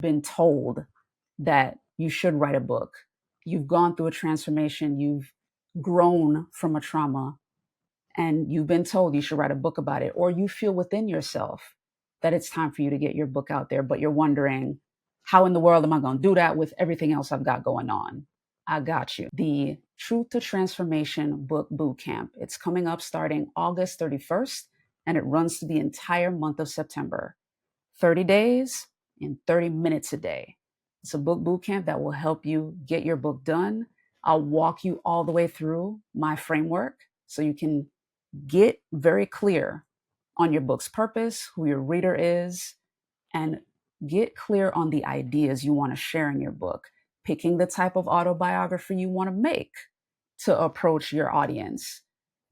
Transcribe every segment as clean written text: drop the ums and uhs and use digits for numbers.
been told that you should write a book. You've gone through a transformation, you've grown from a trauma, and you've been told you should write a book about it, or you feel within yourself that it's time for you to get your book out there, but you're wondering, how in the world am I going to do that with everything else I've got going on? I got you. The Truth to Transformation Book Bootcamp. It's coming up starting August 31st, and it runs through the entire month of September. 30 days in 30 minutes a day. It's a book bootcamp that will help you get your book done. I'll walk you all the way through my framework so you can get very clear on your book's purpose, who your reader is, and get clear on the ideas you want to share in your book, picking the type of autobiography you want to make to approach your audience,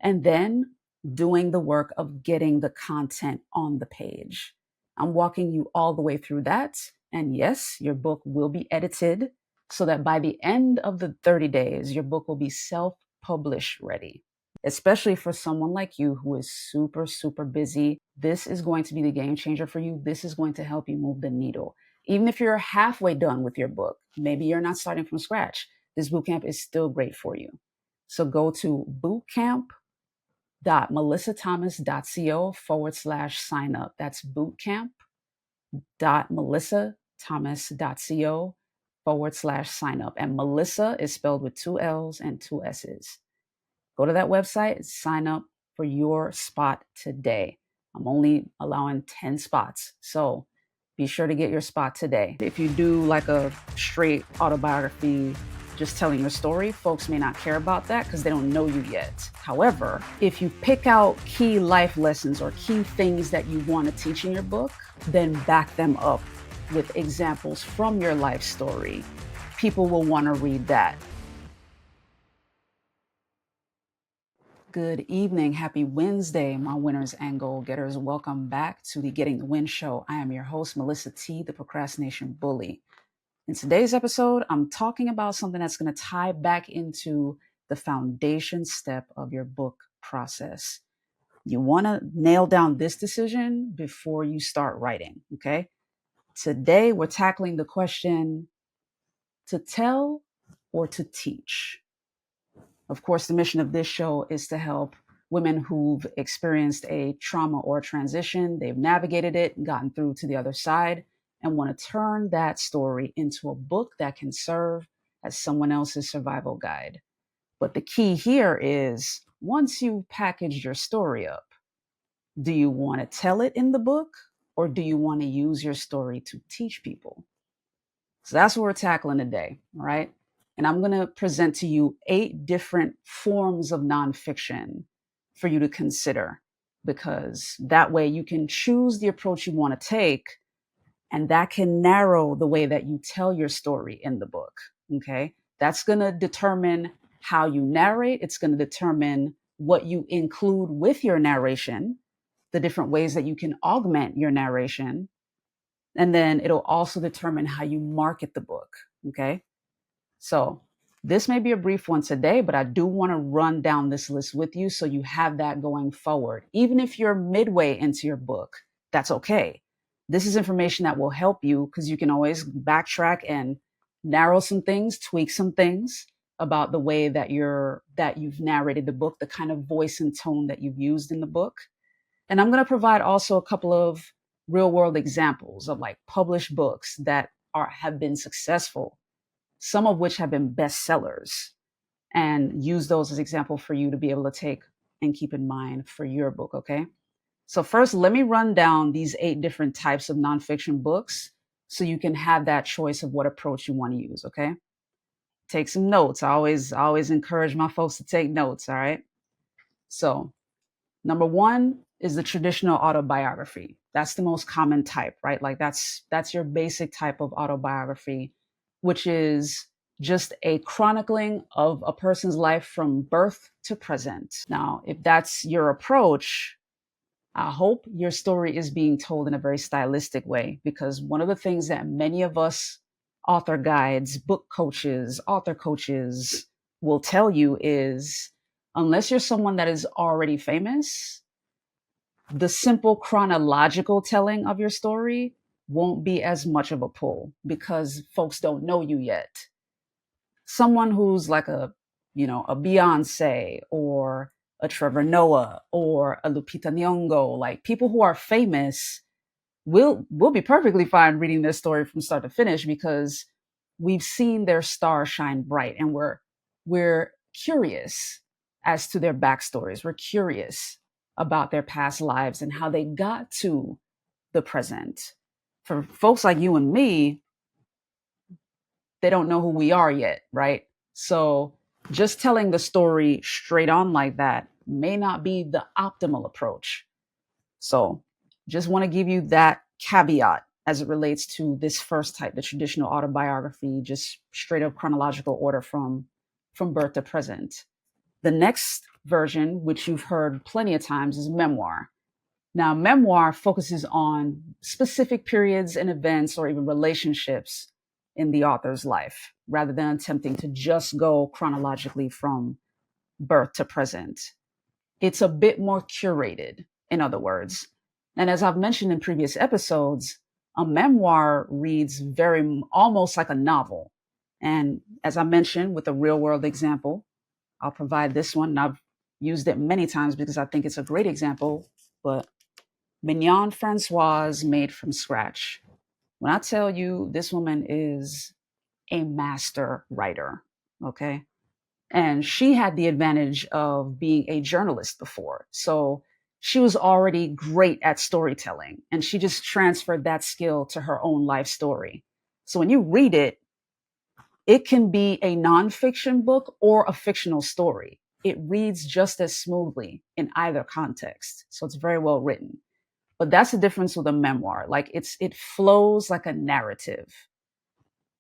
and then doing the work of getting the content on the page. I'm walking you all the way through that. And yes, your book will be edited so that by the end of the 30 days, your book will be self-publish ready. Especially for someone like you who is super, super busy. This is going to be the game changer for you. This is going to help you move the needle. Even if you're halfway done with your book, maybe you're not starting from scratch, this bootcamp is still great for you. So go to bootcamp.melissathomas.co/sign up. That's bootcamp.melissathomas.co/sign up. And Melissa is spelled with 2 L's and 2 S's. Go to that website, sign up for your spot today. I'm only allowing 10 spots. So be sure to get your spot today. If you do like a straight autobiography, just telling your story, folks may not care about that because they don't know you yet. However, if you pick out key life lessons or key things that you want to teach in your book, then back them up with examples from your life story. People will want to read that. Good evening. Happy Wednesday, my winners and goal getters. Welcome back to the Getting the Win Show. I am your host, Melissa T, the Procrastination Bully. In today's episode, I'm talking about something that's going to tie back into the foundation step of your book process. You want to nail down this decision before you start writing, okay? Today, we're tackling the question, to tell or to teach? Of course, the mission of this show is to help women who've experienced a trauma or a transition. They've navigated it, gotten through to the other side, and want to turn that story into a book that can serve as someone else's survival guide. But the key here is, once you've packaged your story up, do you want to tell it in the book, or do you want to use your story to teach people? So that's what we're tackling today, all right? And I'm going to present to you 8 different forms of nonfiction for you to consider, because that way you can choose the approach you want to take, and that can narrow the way that you tell your story in the book, okay? That's going to determine how you narrate. It's going to determine what you include with your narration, the different ways that you can augment your narration, and then it'll also determine how you market the book, okay? So this may be a brief one today, but I do want to run down this list with you so you have that going forward. Even if you're midway into your book, that's okay. This is information that will help you because you can always backtrack and narrow some things, tweak some things about the way that you've narrated the book, the kind of voice and tone that you've used in the book. And I'm going to provide also a couple of real world examples of like published books that have been successful, some of which have been bestsellers, and use those as example for you to be able to take and keep in mind for your book, okay? So first, let me run down these 8 different types of nonfiction books so you can have that choice of what approach you want to use, okay? Take some notes. I always encourage my folks to take notes, all right? So number 1 is the traditional autobiography. That's the most common type, right? Like that's your basic type of autobiography, which is just a chronicling of a person's life from birth to present. Now, if that's your approach, I hope your story is being told in a very stylistic way, because one of the things that many of us author guides, book coaches, author coaches will tell you is, unless you're someone that is already famous, the simple chronological telling of your story won't be as much of a pull because folks don't know you yet. Someone who's like a Beyonce or a Trevor Noah or a Lupita Nyong'o, like people who are famous, we'll be perfectly fine reading their story from start to finish because we've seen their star shine bright, and we're curious as to their backstories. We're curious about their past lives and how they got to the present. For folks like you and me, they don't know who we are yet, right? So just telling the story straight on like that may not be the optimal approach. So just want to give you that caveat as it relates to this first type, the traditional autobiography, just straight up chronological order from birth to present. The next version, which you've heard plenty of times, is memoir. Now, memoir focuses on specific periods and events or even relationships in the author's life, rather than attempting to just go chronologically from birth to present. It's a bit more curated, in other words. And as I've mentioned in previous episodes, a memoir reads very almost like a novel. And as I mentioned with a real world example, I'll provide this one. And I've used it many times because I think it's a great example. But Mignon Francoise made from scratch. When I tell you this woman is a master writer, okay? And she had the advantage of being a journalist before. So she was already great at storytelling, and she just transferred that skill to her own life story. So when you read it, it can be a nonfiction book or a fictional story. It reads just as smoothly in either context. So it's very well written. But that's the difference with a memoir. Like it flows like a narrative.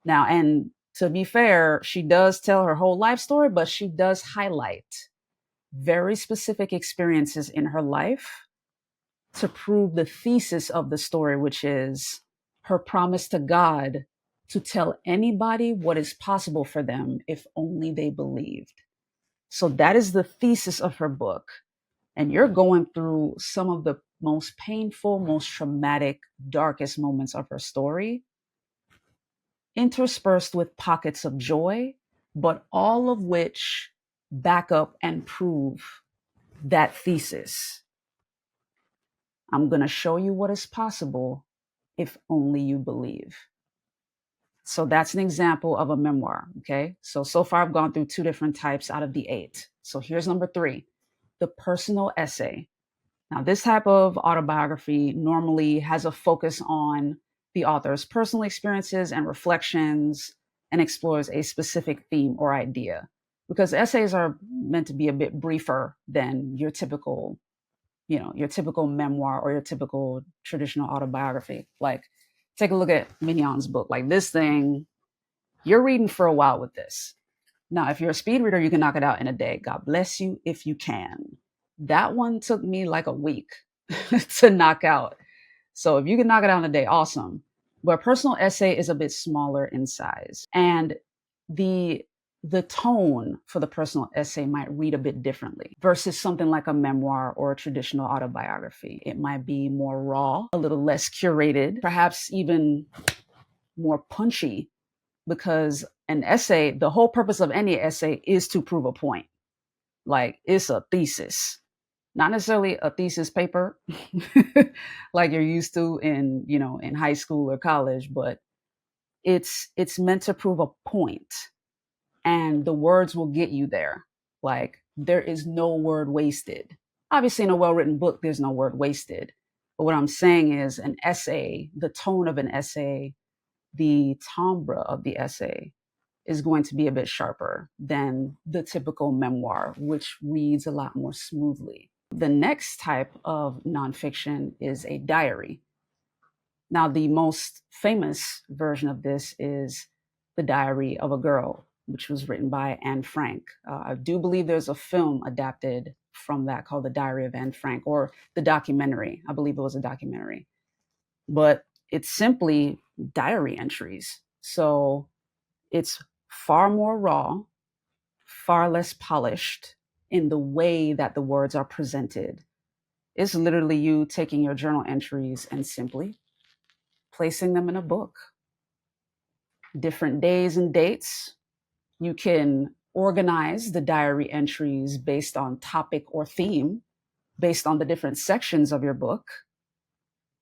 Now, and to be fair, she does tell her whole life story, but she does highlight very specific experiences in her life to prove the thesis of the story, which is her promise to God to tell anybody what is possible for them if only they believed. So that is the thesis of her book. And you're going through some of the most painful, most traumatic, darkest moments of her story, interspersed with pockets of joy, but all of which back up and prove that thesis. I'm going to show you what is possible if only you believe. So that's an example of a memoir. Okay. So far I've gone through 2 different types out of the 8. So here's number 3, the personal essay. Now, this type of autobiography normally has a focus on the author's personal experiences and reflections and explores a specific theme or idea, because essays are meant to be a bit briefer than your typical, your typical memoir or your typical traditional autobiography. Like, take a look at Mignon's book. Like this thing, you're reading for a while with this. Now, if you're a speed reader, you can knock it out in a day. God bless you if you can. That one took me like a week to knock out. So if you can knock it out in a day, awesome. But a personal essay is a bit smaller in size. And the tone for the personal essay might read a bit differently versus something like a memoir or a traditional autobiography. It might be more raw, a little less curated, perhaps even more punchy, because an essay, the whole purpose of any essay is to prove a point. Like it's a thesis, not necessarily a thesis paper like you're used to in high school or college, but it's meant to prove a point, and the words will get you there. Like there is no word wasted. Obviously in a well-written book there's no word wasted, but what I'm saying is an essay, the tone of an essay, the timbre of the essay is going to be a bit sharper than the typical memoir, which reads a lot more smoothly. The next type of nonfiction is a diary. Now, the most famous version of this is The Diary of a Girl, which was written by Anne Frank. I do believe there's a film adapted from that called The Diary of Anne Frank, or the documentary. I believe it was a documentary. But it's simply diary entries. So it's far more raw, far less polished in the way that the words are presented. It's literally you taking your journal entries and simply placing them in a book. Different days and dates. You can organize the diary entries based on topic or theme, based on the different sections of your book,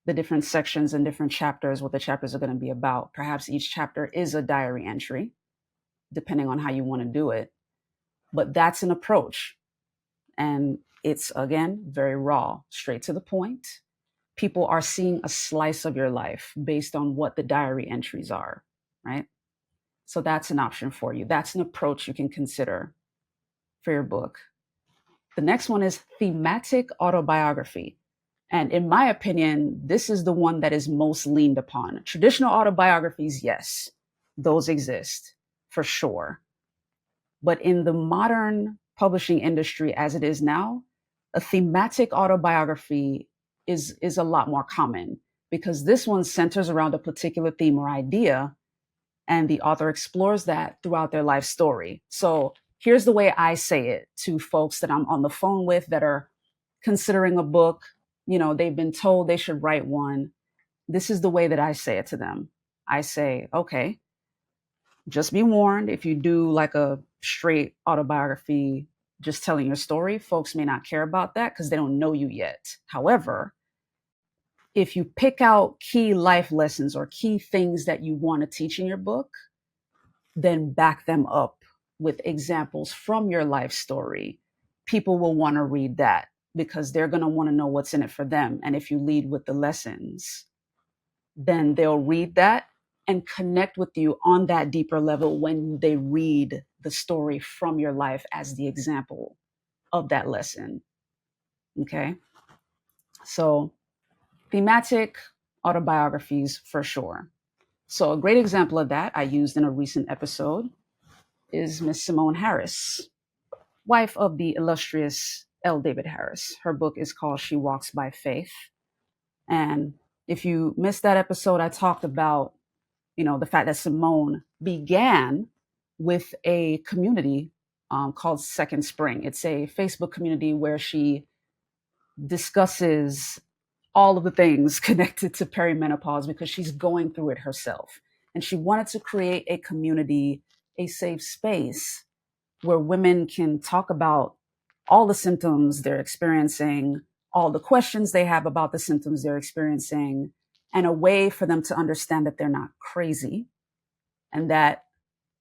the different sections and different chapters, what the chapters are going to be about. Perhaps each chapter is a diary entry, depending on how you want to do it. But that's an approach. And it's, again, very raw, straight to the point. People are seeing a slice of your life based on what the diary entries are, right? So that's an option for you. That's an approach you can consider for your book. The next one is thematic autobiography. And in my opinion, this is the one that is most leaned upon. Traditional autobiographies, yes, those exist for sure. But in the modern publishing industry as it is now, a thematic autobiography is a lot more common, because this one centers around a particular theme or idea, and the author explores that throughout their life story. So here's the way I say it to folks that I'm on the phone with that are considering a book. You know, they've been told they should write one. This is the way that I say it to them. I say, okay, just be warned, if you do like a straight autobiography, just telling your story, folks may not care about that because they don't know you yet. However, if you pick out key life lessons or key things that you want to teach in your book, then back them up with examples from your life story. People will want to read that because they're going to want to know what's in it for them. And if you lead with the lessons, then they'll read that and connect with you on that deeper level when they read the story from your life as the example of that lesson. Okay? So, thematic autobiographies for sure. So, a great example of that I used in a recent episode is Miss Simone Harris, wife of the illustrious L. David Harris. Her book is called She Walks by Faith. And if you missed that episode, I talked about, the fact that Simone began with a community called Second Spring. It's a Facebook community where she discusses all of the things connected to perimenopause because she's going through it herself. And she wanted to create a community, a safe space where women can talk about all the symptoms they're experiencing, all the questions they have about the symptoms they're experiencing, and a way for them to understand that they're not crazy and that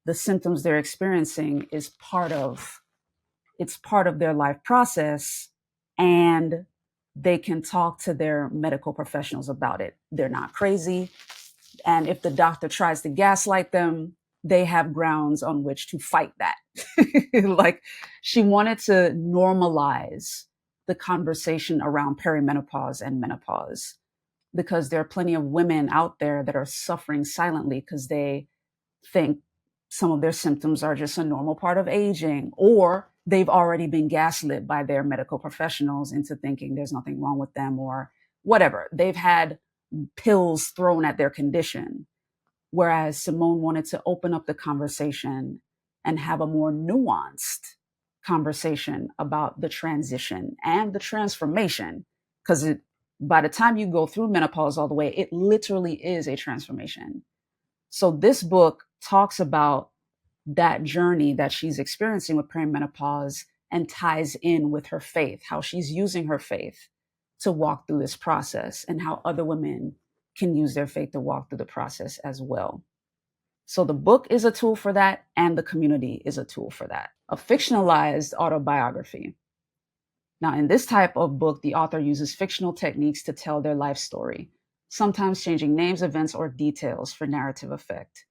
the symptoms they're experiencing is part of their life process, and they can talk to their medical professionals about it. They're not crazy. And if the doctor tries to gaslight them, they have grounds on which to fight that. Like, she wanted to normalize the conversation around perimenopause and menopause, because there are plenty of women out there that are suffering silently because they think some of their symptoms are just a normal part of aging, or they've already been gaslit by their medical professionals into thinking there's nothing wrong with them, or whatever. They've had pills thrown at their condition. Whereas Simone wanted to open up the conversation and have a more nuanced conversation about the transition and the transformation. Because by the time you go through menopause all the way, it literally is a transformation. So this book talks about that journey that she's experiencing with perimenopause and ties in with her faith, how she's using her faith to walk through this process, and how other women can use their faith to walk through the process as well. So the book is a tool for that, and the community is a tool for that. A fictionalized autobiography. Now, in this type of book, the author uses fictional techniques to tell their life story, sometimes changing names, events, or details for narrative effect.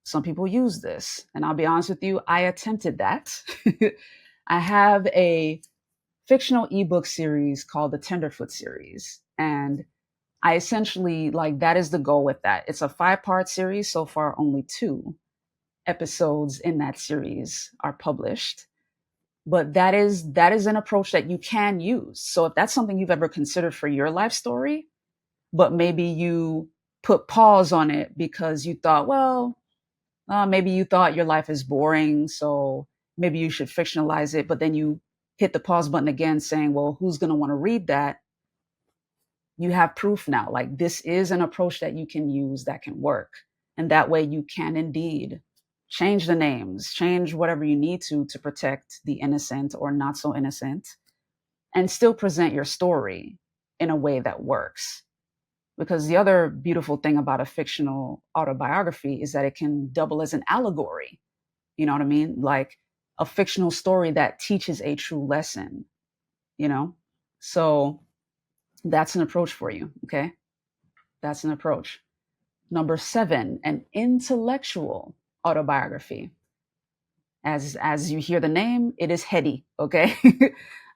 Some people use this, and I'll be honest with you, I attempted that. I have a fictional ebook series called the Tenderfoot series, and I essentially, that is the goal with that. It's a 5-part series. So far, only 2 episodes in that series are published. But that is an approach that you can use. So if that's something you've ever considered for your life story, but maybe you put pause on it because you thought, well, maybe you thought your life is boring, so maybe you should fictionalize it. But then you hit the pause button again saying, well, who's going to want to read that? You have proof now. Like, this is an approach that you can use that can work. And that way you can indeed change the names, change whatever you need to protect the innocent or not so innocent, and still present your story in a way that works. Because the other beautiful thing about a fictional autobiography is that it can double as an allegory. You know what I mean? Like a fictional story that teaches a true lesson, you know? So that's an approach for you. Okay. That's an approach. Number 7, an intellectual autobiography. As you hear the name, it is heady. Okay.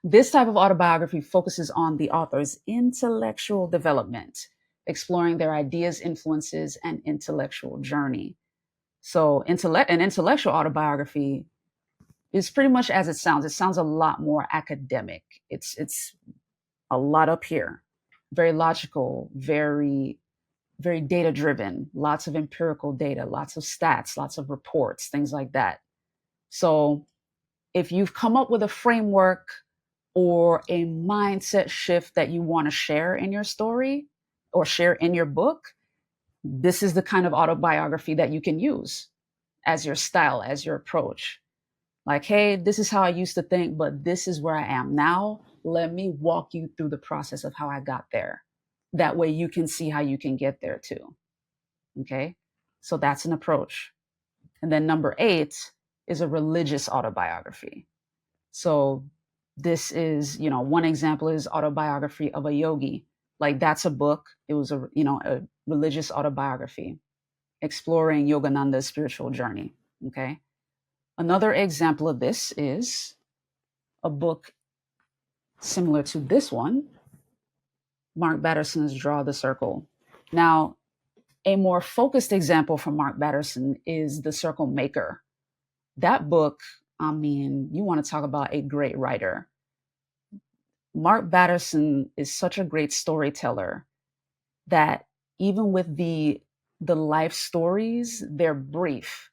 This type of autobiography focuses on the author's intellectual development, exploring their ideas, influences, and intellectual journey. So an intellectual autobiography is pretty much as it sounds. It sounds a lot more academic. It's a lot up here, very logical, very data driven, lots of empirical data, lots of stats, lots of reports, things like that. So if you've come up with a framework or a mindset shift that you want to share in your story or share in your book, this is the kind of autobiography that you can use as your style, as your approach. Like, hey, this is how I used to think, but this is where I am now. Let me walk you through the process of how I got there. That way you can see how you can get there too. Okay. So that's an approach. And then number 8 is a religious autobiography. So this is, one example is autobiography of a yogi. Like, that's a book. It was a religious autobiography exploring Yogananda's spiritual journey. Okay. Another example of this is a book similar to this one, Mark Batterson's Draw the Circle. Now, a more focused example from Mark Batterson is The Circle Maker. That book, I mean, you want to talk about a great writer. Mark Batterson is such a great storyteller that even with the life stories, they're brief,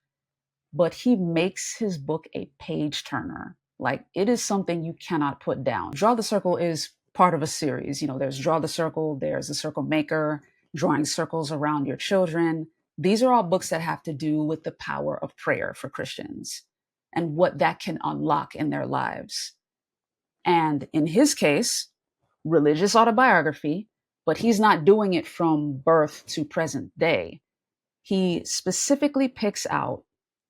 but he makes his book a page turner. Like, it is something you cannot put down. Draw the Circle is part of a series. There's Draw the Circle, there's The Circle Maker, Drawing Circles Around Your Children. These are all books that have to do with the power of prayer for Christians and what that can unlock in their lives. And in his case, religious autobiography, but he's not doing it from birth to present day. He specifically picks out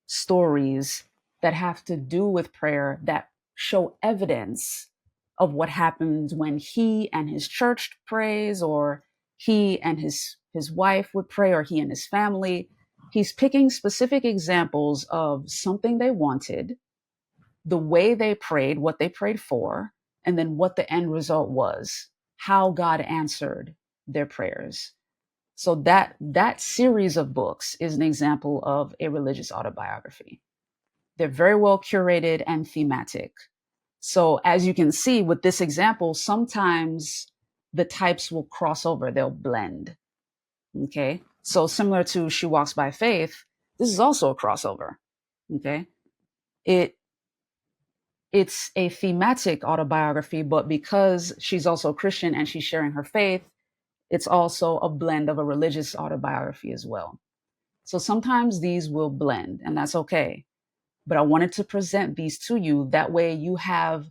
stories that have to do with prayer that show evidence of what happens when he and his church prays, or he and his wife would pray, or he and his family. He's picking specific examples of something they wanted, the way they prayed, what they prayed for, and then what the end result was, how God answered their prayers. So that series of books is an example of a religious autobiography. They're very well curated and thematic. So as you can see with this example, sometimes the types will cross over, they'll blend. Okay. So similar to She Walks by Faith, this is also a crossover. Okay. It's a thematic autobiography, but because she's also Christian and she's sharing her faith, it's also a blend of a religious autobiography as well. So sometimes these will blend, and that's okay. But I wanted to present these to you. That way you have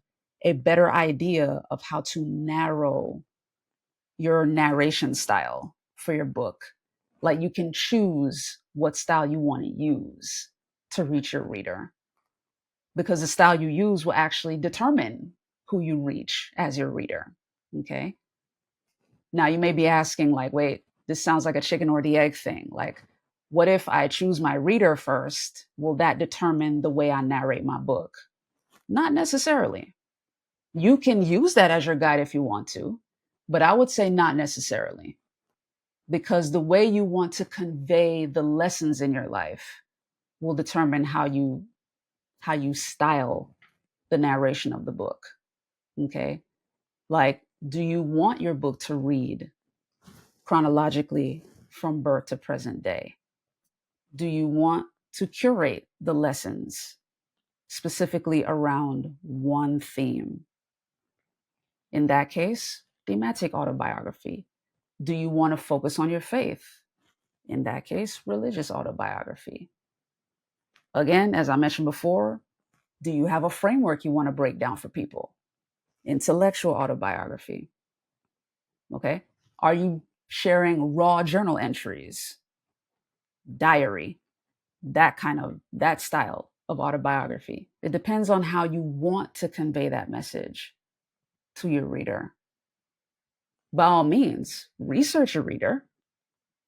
a better idea of how to narrow your narration style for your book. Like, you can choose what style you want to use to reach your reader, because the style you use will actually determine who you reach as your reader. Okay. Now you may be asking, like, wait, this sounds like a chicken or the egg thing. Like, what if I choose my reader first? Will that determine the way I narrate my book? Not necessarily. You can use that as your guide if you want to, but I would say not necessarily, because the way you want to convey the lessons in your life will determine how you style the narration of the book. Okay. Like, do you want your book to read chronologically from birth to present day? Do you want to curate the lessons specifically around one theme? In that case, thematic autobiography. Do you want to focus on your faith? In that case, religious autobiography. Again, as I mentioned before, do you have a framework you want to break down for people? Intellectual autobiography. Okay. Are you sharing raw journal entries, diary, that style of autobiography? It depends on how you want to convey that message to your reader. By all means, research your reader,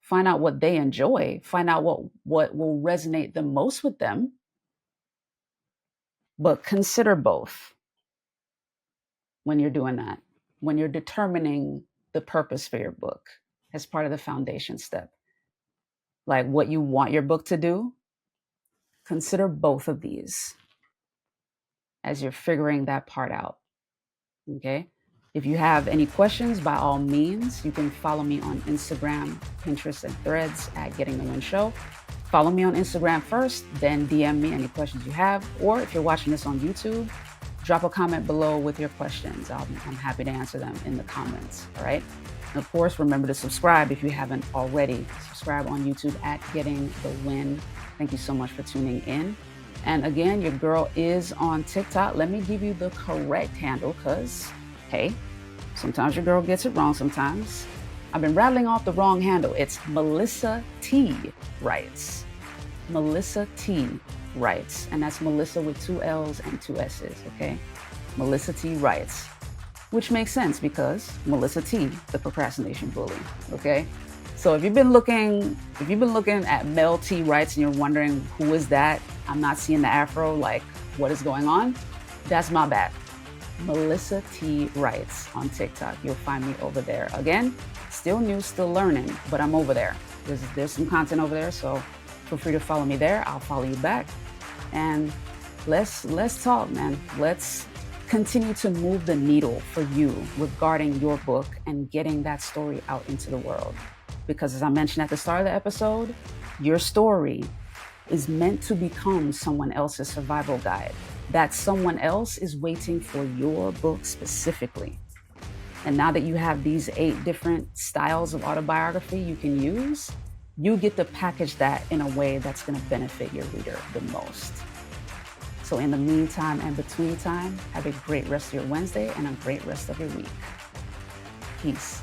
find out what they enjoy, find out what will resonate the most with them, but consider both when you're doing that, when you're determining the purpose for your book as part of the foundation step. Like what you want your book to do, consider both of these as you're figuring that part out. Okay. If you have any questions, by all means, you can follow me on Instagram, Pinterest, and Threads at Getting the Win Show. Follow me on Instagram first, then DM me any questions you have. Or if you're watching this on YouTube, drop a comment below with your questions. I'm happy to answer them in the comments. All right. And of course, remember to subscribe if you haven't already. Subscribe on YouTube at Getting the Win. Thank you so much for tuning in. And again, your girl is on TikTok. Let me give you the correct handle because, hey, sometimes your girl gets it wrong sometimes. I've been rattling off the wrong handle. It's Melissa T. Writes. Melissa T. Writes. And that's Melissa with 2 L's and 2 S's, okay? Melissa T. Writes. Which makes sense because Melissa T., the procrastination bully, okay? So if you've been looking at Mel T. Writes and you're wondering who is that, I'm not seeing the afro, like what is going on? That's my bad. Melissa T. Writes on TikTok. You'll find me over there. Again, still new, still learning, but I'm over there. There's some content over there, so feel free to follow me there. I'll follow you back. And let's talk, man. Let's continue to move the needle for you regarding your book and getting that story out into the world. Because as I mentioned at the start of the episode, your story is meant to become someone else's survival guide. That someone else is waiting for your book specifically. And now that you have these 8 different styles of autobiography you can use, you get to package that in a way that's going to benefit your reader the most. So in the meantime and between time, have a great rest of your Wednesday and a great rest of your week. Peace.